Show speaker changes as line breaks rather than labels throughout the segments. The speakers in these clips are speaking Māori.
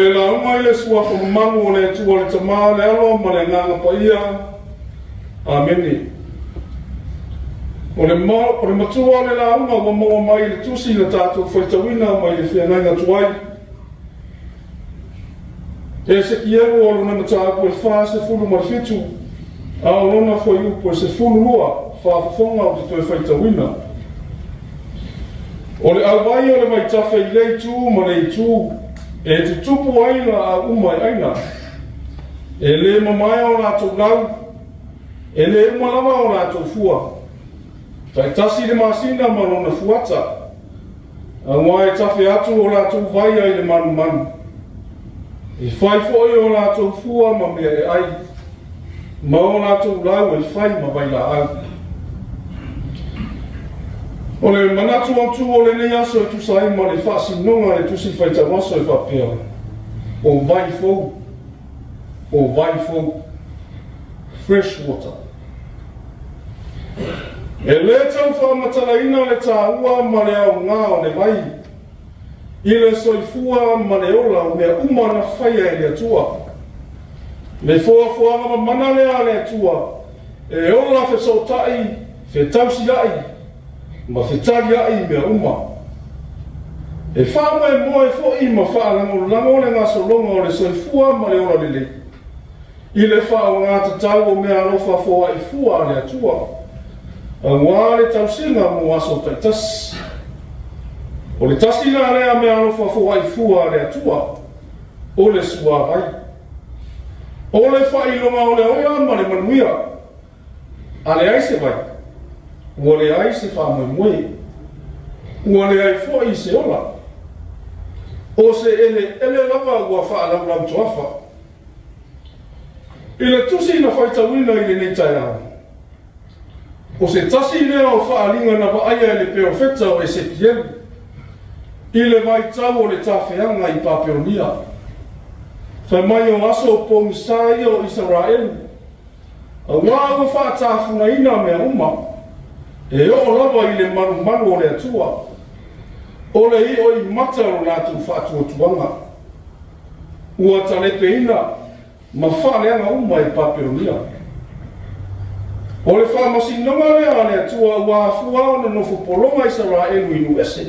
le launga ile sua whakamangu o le atua le tamā le alo ma le nganga pa ia. Ameni. O le matua le launga wa mawa mai le tusi le tātou whaitawina mai le whiangainga tuai. E se kieru o luna mataapu e wha se fulu ma fitu. A o luna whai upo e se fulu lua whaafafonga o te toi whaitawina. O le awai o le mai tawhi lei tū ma lei tū. E te tupu aina a umai aina. E le mamai o rātou lau. E le umalawa o rātou fua. Tai tasi le masina ma lona fuata. A ngā e tawhi atu o rātou vai ai le manu manu. E whai fōi o rātou fua ma mea e ai. Ma o rātou lau e whai ma waila au. O le manatu atu o le nei aso e tusai ma le whaasinonga e tusi whaitamaso e whapea. O vai fōu. O vai fōu. Fresh water. E le tau whaamatalaina le tā ua ma le au ngā o le vai. I le soifua ma le ola o mea umana whaia e le atua. Le fōa ma mana lea le atua. E ola fe sotai, fe tausi ai. Ma whetari ai mea uma. E whāma e moe fōi ma whaalango le ngā solonga o le soifua ma le ora lele. I le whao ngā tatau o mea alofa fōa i fua le atua. A ngā le tausinga mo aso taitasi. O le tasi ngā lea mea alofa fōa i fua le atua. O le sua ai. O le whailonga o le oia ma le manuia. A le aise vai. Ua le ai se whamoemoe. Ua le ai fōi se ola. O se ele lava ua whaalau tuafa. I le tusi na whaitawina i le nei tai au. O se tasi lea o whaalinga na waaia le peofeta o Ezekiel. I le vai tau o le tawhianga i Paperonia. Whai mai o aso pongisai o Israel. A wā o whaatawhuna ina mea uma. E o lava i le manu o le atua. O le i o i mata o nātu whaatuatuanga. Ua talepe ina, ma whaaleanga uma i Paperonia. O le whaamasinonga lea le atua ua afua o na nofu polonga Israelu inu ese.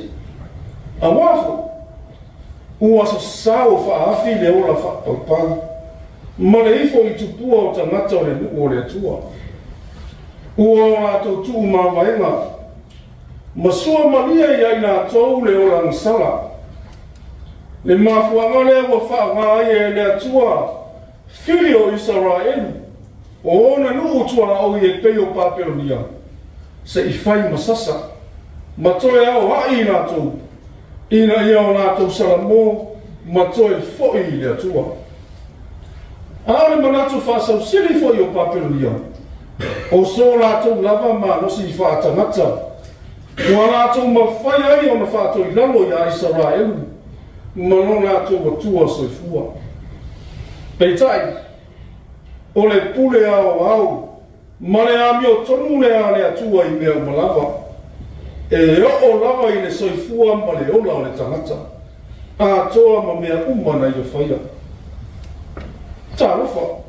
A wafu, ua sa sao whaafi le ola whaapapanga. Ma le ifo i tupua o tangata o le nuku o le atua. Ua o rātou tuu māwaenga. Ma sua malia i ai nā tau le ola ngasala. Le mafuanga lea ua whaanga ai e le atua. Whiri o Israelu. O ona nuu tuala au i e peo Paperonia. Se i whai masasa. Ma toe au hai i nātou. Ina ia o nātou salamo. Ma toe foi i le atua. Aale manatu whaasau siri foi o Paperonia. O so rātou lava ma nosi i whaatangata. Ua rātou ma whai ai o na whātou i lalo i a Israelu. Ma no rātou wa tua soifua. Peitai, o le pule au au, ma le ami o tonu le a le atua i mea malava. E o lava i le soifua ma le ola o le tangata. A toa ma mea umana i o whaia. Tā rofa.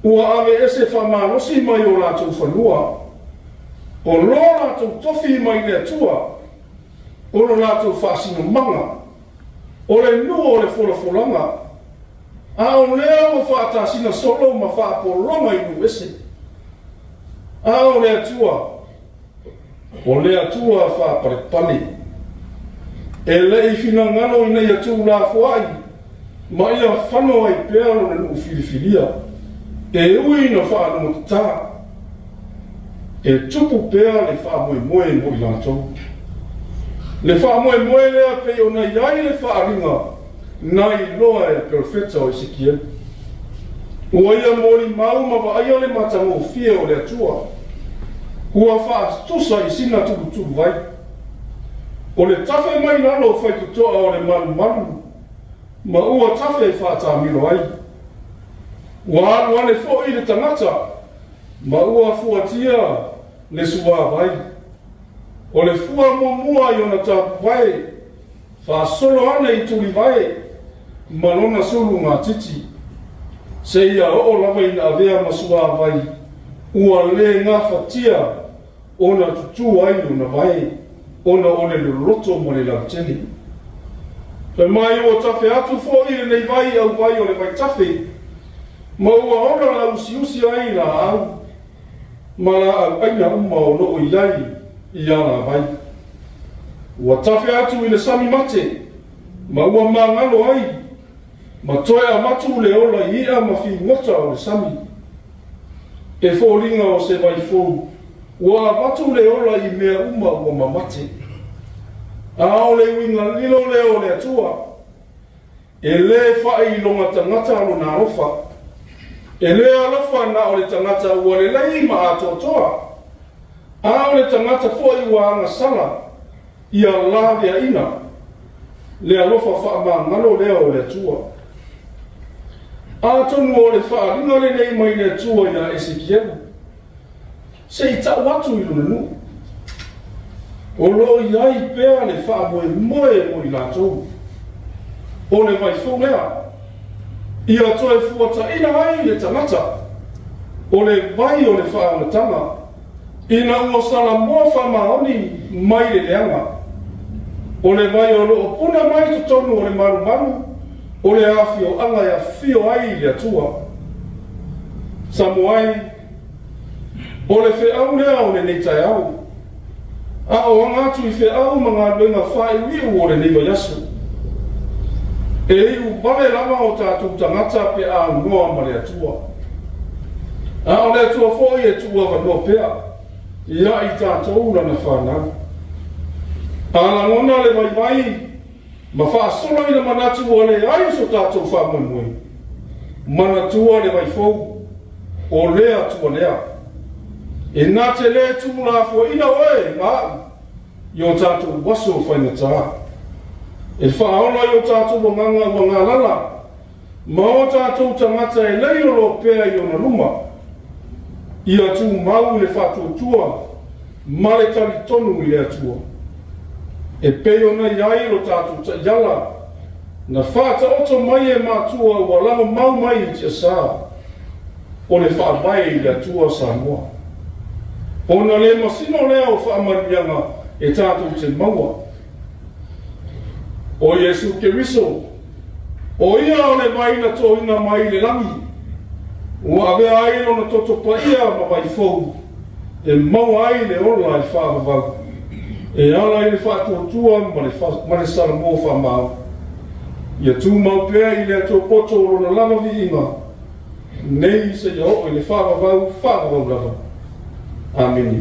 Ua ave ese whamanosi mai o rātou whanua. O lo rātou tofi mai le atua. O lo rātou whaasino manga. O le nua o le wholafolanga. A o lea o whaatasina solo ma whaapolonga i nu ese. A o le atua. O le atua whaaparepani. E le i whina ngano i nei atu la whaai. Ma ia whanoa i pēro le nu filifilia. E ui na whaanonga tā. E tupu pēa le whaamoe mo i lātou. Le whaamoe lea pe o nei ai le whaaringa. Nai loa e perfecta o Ezekiel. Ua ia mori mau ma wa aia le matango fia o le atua. Ua whaastusa i sina tuku vai. O le tafe mai nalo whai kutoa o le manu. Ma ua tafe e whaatamilo ai. Ua anu ane fo i le tangata. Ma ua fuatia le sua vai. O le fua mua i ona tapu vai. Whaasolo ane i tuli vai. malona sulu ngā titi, se ia o lava ina avea masua vai, ua le ngā whatia, ona tutu ai una vai, ona ole loloto mo le lauteni. Pe mai o tafe atu fo i nei vai au vai o le vai tafe, ma ua ona la usi ai la au, ma la au aina uma o no o iai i ana vai. Ua tafe atu i le sami mate, ma ua mangalo ai, ma toe a matu le ola ia ma fi ngota o le sami. E fōlinga o se vai fōu, ua matu le ola i mea uma ua mamate. A o le winga lilo leo le atua, e le whai longa tangata alo na rofa, e le alofa na o le tangata ua le lei ma atotoa, a o le tangata fōi ua anga sala, ia la lea ina, le alofa wha ma ngalo leo le atua. A tonu o le wha ringa le nei mai le atua ia Ezekiel, se i tau watu i luna nu. O lo iai pēa le wha moe mo i lātou. O le vai fōu lea. Ia toe fuata ina ai le tangata. O le vai o le wha angatanga. Ina ua sala mua wha maoni mai le leanga. O le vai o lo puna mai to tonu o le maru. O le awhio anga ia fio ai le atua. Samoai. O le whe au lea o le neitai au. A o ngātu i whe au ma ngā luenga whae wiu o le niwa yasu. E iu bale lama o tātou tangata pe a ngoa ma le atua. A o le atua fōi e tua wanoa pea. Ia i tātou lana whanau. A la ngona le vai ma wha solo ina manatu o le ai so tātou whamui. Manatua le vai fōu. O lea tua lea. E nā te le tūla fua ina oe, ngā, i o tātou waso whaina tā. E whaona i o tātou wanganga wa ngā lala, ma o tātou tangata e lei o lo pēa i o na luma. I atu mau le whātua tua, ma le tali tonu i le atua. E peo na iai lo tātou ta iala, na whāta oto mai e mātua wa lama mau mai i tia sā, o le whābai i le atua Samoa. Ona le masino lea o whaamarianga e tātou te maua. O Yesu Keriso, o ia o le maina toina mai le langi. O avea ai o na totopa ia ma vai fōu. E maua ai le ola i whaamavau. E ala i le whaatuatua ma le Samoa whaamau. Ia tū mau pēa i le ato poto o na lama vi inga. Nei se ia o i le whaamavau lava. Amen.